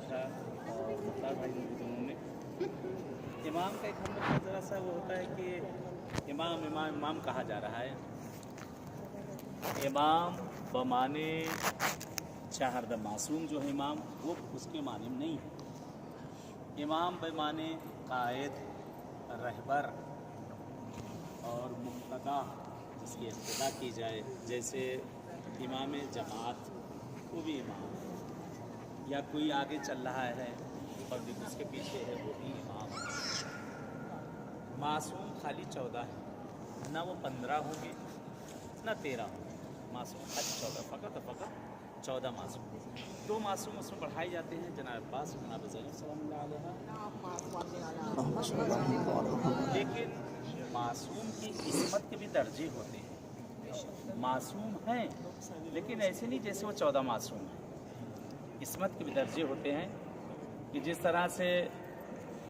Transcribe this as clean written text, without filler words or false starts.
था और मुख्तार भाई दोनों ने। इमाम का एक हम लोग का ज़रा सा वो होता है कि इमाम इमाम इमाम कहा जा रहा है। इमाम बमाने चाहरद मासूम जो है इमाम, वो उसके माने में नहीं है। इमाम बमाने कायद, रहबर और मुक्तदा, जिसकी इब्तिदा की जाए, जैसे इमाम जमात वो भी इमाम, या कोई आगे चल रहा है पब्लिक उसके पीछे है वो भी इमाम। मासूम खाली 14 है, ना वो 15 होंगे ना 13 होंगे, मासूम खाली 14, फ़कत 14 मासूम। 2 मासूम उसमें बढ़ाए जाते हैं, जनाब अब्बास जनाब ज़ैनब सल्लल्लाहु अलैहि। लेकिन मासूम की किस्मत के भी दर्जे होते हैं। मासूम हैं लेकिन ऐसे नहीं जैसे वो 14 मासूम हैं, किस्मत के भी दर्जे होते हैं कि जिस तरह से